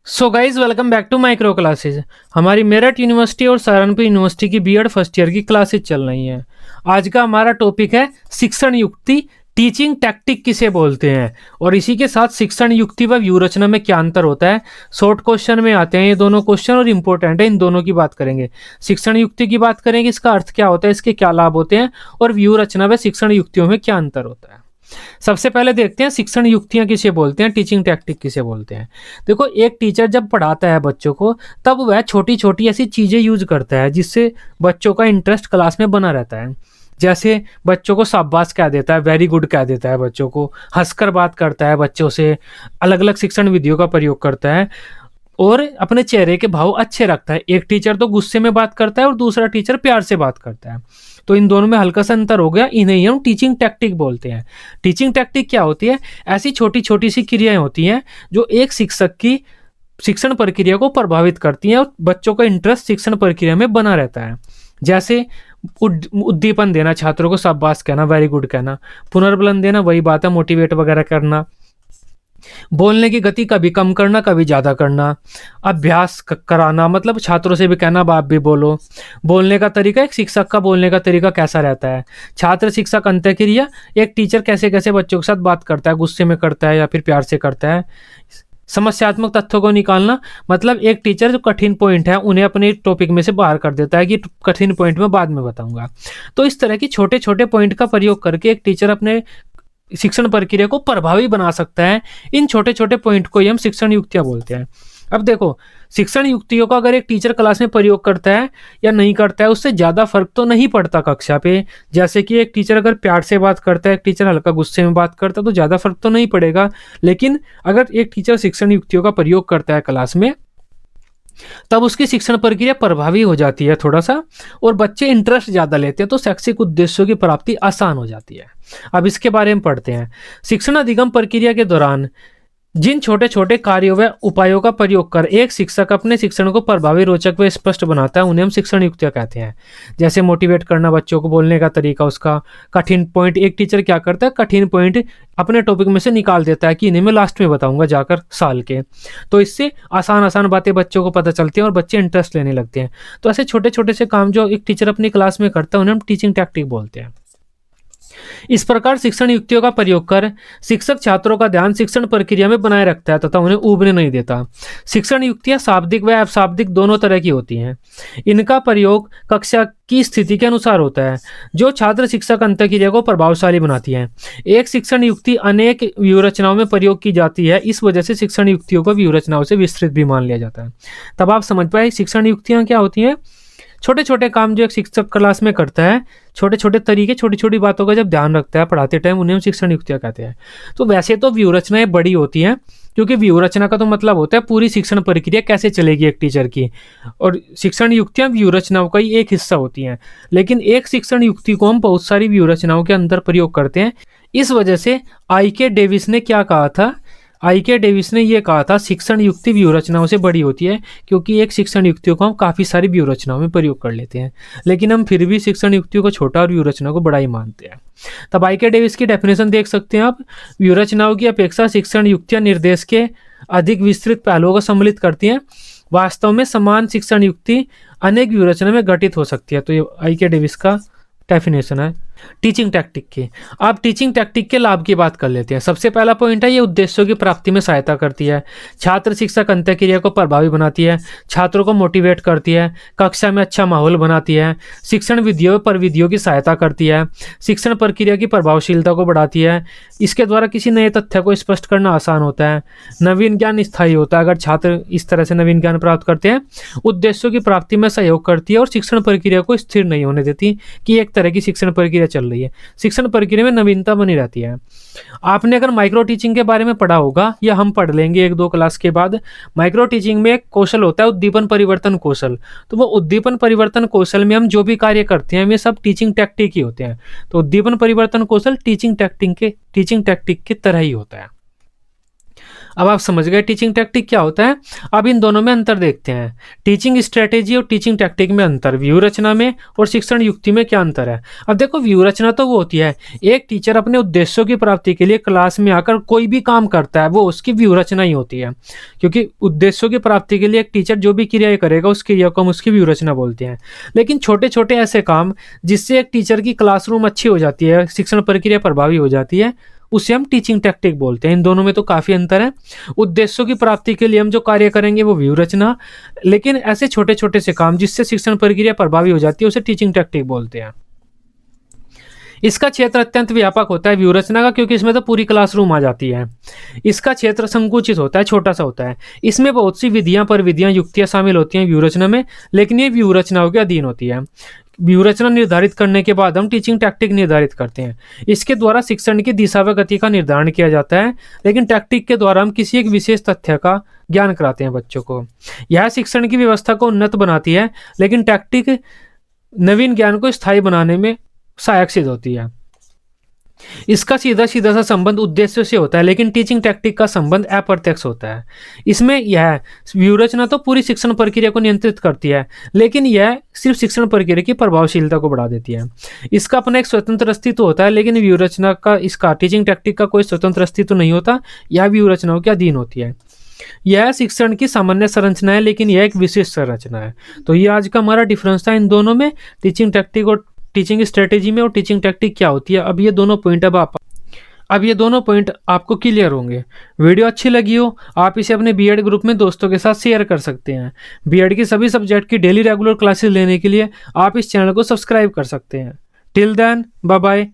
So guys welcome back to micro classes. हमारी Meerut university और Saharanpur university की बीएड फर्स्ट ईयर की क्लासेज चल रही हैं। आज का हमारा टॉपिक है शिक्षण युक्ति, टीचिंग टैक्टिक किसे बोलते हैं, और इसी के साथ शिक्षण युक्ति व व्यू रचना में क्या अंतर होता है। शॉर्ट क्वेश्चन में आते हैं ये दोनों क्वेश्चन और इंपॉर्टेंट है, इन दोनों की बात करेंगे। शिक्षण युक्ति की बात करेंगे, इसका अर्थ क्या होता है, इसके क्या लाभ होते हैं, और व्यू रचना व शिक्षण युक्तियों में क्या अंतर होता है। सबसे पहले देखते हैं शिक्षण युक्तियां किसे बोलते हैं, टीचिंग टैक्टिक किसे बोलते हैं। देखो, एक टीचर जब पढ़ाता है बच्चों को, तब वह छोटी छोटी ऐसी चीजें यूज करता है जिससे बच्चों का इंटरेस्ट क्लास में बना रहता है। जैसे बच्चों को शाबाश कह देता है, वेरी गुड कह देता है, बच्चों को हंसकर बात करता है, बच्चों से अलग अलग शिक्षण विधियों का प्रयोग करता है और अपने चेहरे के भाव अच्छे रखता है। एक टीचर तो गुस्से में बात करता है और दूसरा टीचर प्यार से बात करता है, तो इन दोनों में हल्का सा अंतर हो गया। इन्हें हम टीचिंग टैक्टिक बोलते हैं। टीचिंग टैक्टिक क्या होती है? ऐसी छोटी छोटी सी क्रियाएं होती हैं जो एक शिक्षक की शिक्षण प्रक्रिया को प्रभावित करती हैं और बच्चों का इंटरेस्ट शिक्षण प्रक्रिया में बना रहता है। जैसे उद्दीपन देना, छात्रों को शाबाश कहना, वेरी गुड कहना। पुनर्बलन देना, वही बात है, मोटिवेट वगैरह करना। बोलने की गति कभी कम करना, कभी ज़्यादा करना। अभ्यास कराना, मतलब छात्रों से भी कहना आप भी बोलो। बोलने का तरीका, एक शिक्षक का बोलने का तरीका कैसा रहता है। छात्र शिक्षक अंतःक्रिया, एक टीचर कैसे कैसे बच्चों के साथ बात करता है, गुस्से में करता है या फिर प्यार से करता है। समस्यात्मक तथ्यों को निकालना, मतलब एक टीचर जो कठिन पॉइंट है उन्हें अपने टॉपिक में से बाहर कर देता है कि कठिन पॉइंट में बाद में बताऊंगा। तो इस तरह की छोटे छोटे पॉइंट का प्रयोग करके एक टीचर अपने शिक्षण प्रक्रिया को प्रभावी बना सकता है। इन छोटे छोटे पॉइंट को ही हम शिक्षण युक्तियां बोलते हैं। अब देखो, शिक्षण युक्तियों का अगर एक टीचर क्लास में प्रयोग करता है या नहीं करता है, उससे ज़्यादा फर्क तो नहीं पड़ता कक्षा पे। जैसे कि एक टीचर अगर प्यार से बात करता है, एक टीचर हल्का गुस्से में बात करता है, तो ज़्यादा फर्क तो नहीं पड़ेगा। लेकिन अगर एक टीचर शिक्षण युक्तियों का प्रयोग करता है क्लास में, तब उसकी शिक्षण प्रक्रिया प्रभावी हो जाती है थोड़ा सा, और बच्चे इंटरेस्ट ज़्यादा लेते हैं, तो शैक्षिक उद्देश्यों की प्राप्ति आसान हो जाती है। अब इसके बारे में पढ़ते हैं। शिक्षण अधिगम प्रक्रिया के दौरान जिन छोटे छोटे कार्यों व उपायों का प्रयोग कर एक शिक्षक अपने शिक्षण को प्रभावी, रोचक व स्पष्ट बनाता है, उन्हें हम शिक्षण युक्तियां कहते हैं। जैसे मोटिवेट करना, बच्चों को बोलने का तरीका, उसका कठिन पॉइंट, एक टीचर क्या करता है, कठिन पॉइंट अपने टॉपिक में से निकाल देता है कि इन्हें मैं लास्ट में बताऊंगा जाकर साल के। तो इससे आसान आसान बातें बच्चों को पता चलती हैं और बच्चे इंटरेस्ट लेने लगते हैं। तो ऐसे छोटे छोटे से काम जो एक टीचर अपनी क्लास में करता है, उन्हें हम टीचिंग टैक्टिक बोलते हैं। इस प्रकार शिक्षण युक्तियों का प्रयोग कर शिक्षक छात्रों का ध्यान शिक्षण प्रक्रिया में बनाए रखता है तथा उन्हें ऊबने नहीं देता। शिक्षण युक्तियां शाब्दिक व अशाब्दिक दोनों तरह की होती हैं। इनका प्रयोग कक्षा की स्थिति के अनुसार होता है, जो छात्र शिक्षक अंतःक्रिया को प्रभावशाली बनाती है। एक शिक्षण युक्ति अनेक व्यूहरचनाओं में प्रयोग की जाती है, इस वजह से शिक्षण युक्तियों को व्यूहरचनाओं से विस्तृत भी मान लिया जाता है। तब आप समझ पाए शिक्षण युक्तियां क्या होती हैं। छोटे छोटे काम जो एक शिक्षक क्लास में करता है, छोटे छोटे तरीके, छोटी छोटी बातों का जब ध्यान रखता है पढ़ाते टाइम, उन्हें हम शिक्षण युक्तियां कहते हैं। तो वैसे तो व्यू रचनाएं बड़ी होती हैं, क्योंकि व्यू रचना का तो मतलब होता है पूरी शिक्षण प्रक्रिया कैसे चलेगी एक टीचर की, और शिक्षण युक्तियां व्यू रचनाओं का ही एक हिस्सा होती हैं। लेकिन एक शिक्षण युक्ति को हम बहुत सारी व्यू रचनाओं के अंदर प्रयोग करते हैं। इस वजह से आई.के. डेविस ने क्या कहा था, आई.के. डेविस ने यह कहा था, शिक्षण युक्ति व्यू रचनाओं से बड़ी होती है, क्योंकि एक शिक्षण युक्तियों को हम काफ़ी सारी व्यू रचनाओं में प्रयोग कर लेते हैं। लेकिन हम फिर भी शिक्षण युक्तियों को छोटा और व्यू रचना को बड़ा ही मानते हैं। तब आई.के. डेविस की डेफिनेशन देख सकते हैं आप। व्यू रचनाओं की अपेक्षा शिक्षण युक्तियां निर्देश के अधिक विस्तृत पहलुओं को सम्मिलित करती हैं। वास्तव में समान शिक्षण युक्ति अनेक व्यू रचना में घटित हो सकती है। तो ये आई.के. डेविस का डेफिनेशन है टीचिंग टैक्टिक की। अब टीचिंग टैक्टिक के लाभ की बात कर लेते हैं। सबसे पहला पॉइंट है, ये उद्देश्यों की प्राप्ति में सहायता करती है। छात्र शिक्षक अंतःक्रिया को प्रभावी बनाती है, छात्रों को मोटिवेट करती है, कक्षा में अच्छा माहौल बनाती है, शिक्षण विधियों पर विधियों की सहायता करती है, शिक्षण प्रक्रिया की प्रभावशीलता को बढ़ाती है। इसके द्वारा किसी नए तथ्य को स्पष्ट करना आसान होता है। नवीन ज्ञान स्थायी होता है, अगर छात्र इस तरह से नवीन ज्ञान प्राप्त करते हैं। उद्देश्यों की प्राप्ति में सहयोग करती है और शिक्षण प्रक्रिया को स्थिर नहीं होने देती कि एक तरह की शिक्षण प्रक्रिया चल रही है। शिक्षण प्रक्रिया में नवीनता बनी रहती है। आपने अगर माइक्रो टीचिंग के बारे में पढ़ा होगा, या हम पढ़ लेंगे एक दो क्लास के बाद। माइक्रो टीचिंग में एक कौशल होता है उद्दीपन परिवर्तन कौशल। तो वो उद्दीपन परिवर्तन कौशल में हम जो भी कार्य करते हैं वे सब टीचिंग टैक्टिक ही होते हैं। तो उद्दीपन परिवर्तन कौशल टीचिंग टैक्टिक के तरह ही होता है। अब आप समझ गए टीचिंग टैक्टिक क्या होता है। अब इन दोनों में अंतर देखते हैं। टीचिंग स्ट्रेटेजी और टीचिंग टैक्टिक में अंतर, व्यू रचना में और शिक्षण युक्ति में क्या अंतर है। अब देखो, व्यू रचना तो वो होती है, एक टीचर अपने उद्देश्यों की प्राप्ति के लिए क्लास में आकर कोई भी काम करता है, वो उसकी व्यू रचना ही होती है। क्योंकि उद्देश्यों की प्राप्ति के लिए एक टीचर जो भी क्रियाएं करेगा, उस क्रिया को हम उसकी व्यू रचना बोलते हैं। लेकिन छोटे छोटे ऐसे काम जिससे एक टीचर की क्लासरूम अच्छी हो जाती है, शिक्षण प्रक्रिया प्रभावी हो जाती है, उसे हम टीचिंग टैक्टिक बोलते हैं। इन दोनों में तो काफी अंतर है। उद्देश्यों की प्राप्ति के लिए हम जो कार्य करेंगे वो व्यू रचना, लेकिन ऐसे छोटे छोटे से काम जिससे शिक्षण प्रक्रिया प्रभावी हो जाती है, उसे टीचिंग टैक्टिक बोलते हैं। इसका क्षेत्र अत्यंत व्यापक होता है व्यू रचना का, क्योंकि इसमें तो पूरी क्लासरूम आ जाती है। इसका क्षेत्र संकुचित होता है, छोटा सा होता है। इसमें बहुत सी विधियां, परविधियां, युक्तियां शामिल होती हैं व्यू रचना में, लेकिन ये व्यू रचनाओं के अधीन होती है। व्यू रचना निर्धारित करने के बाद हम टीचिंग टैक्टिक निर्धारित करते हैं। इसके द्वारा शिक्षण की दिशा व गति का निर्धारण किया जाता है, लेकिन टैक्टिक के द्वारा हम किसी एक विशेष तथ्य का ज्ञान कराते हैं बच्चों को। यह शिक्षण की व्यवस्था को उन्नत बनाती है, लेकिन टैक्टिक नवीन ज्ञान को स्थायी बनाने में सहायक सिद्ध होती है। इसका सीधा सीधा सा संबंध उद्देश्य से होता है, लेकिन टीचिंग टैक्टिक का संबंध अप्रत्यक्ष होता है। इसमें यह व्यू रचना तो पूरी शिक्षण प्रक्रिया को नियंत्रित करती है, लेकिन यह सिर्फ शिक्षण प्रक्रिया की प्रभावशीलता को बढ़ा देती है। इसका अपना एक स्वतंत्र अस्तित्व होता है, लेकिन व्यू रचना का, इसका टीचिंग टैक्टिक का कोई स्वतंत्र अस्तित्व नहीं होता। यह व्यू रचनाओं के अधीन होती है। यह शिक्षण की सामान्य संरचना है, लेकिन यह एक विशेष संरचना है। तो ये आज का हमारा डिफरेंस था इन दोनों में, टीचिंग टैक्टिक और टीचिंग स्ट्रेटेजी में, और टीचिंग टैक्टिक क्या होती है। अब ये दोनों पॉइंट आपको क्लियर होंगे। वीडियो अच्छी लगी हो, आप इसे अपने बीएड ग्रुप में दोस्तों के साथ शेयर कर सकते हैं। बीएड की सभी सब्जेक्ट की डेली रेगुलर क्लासेस लेने के लिए आप इस चैनल को सब्सक्राइब कर सकते हैं। Till then, bye bye.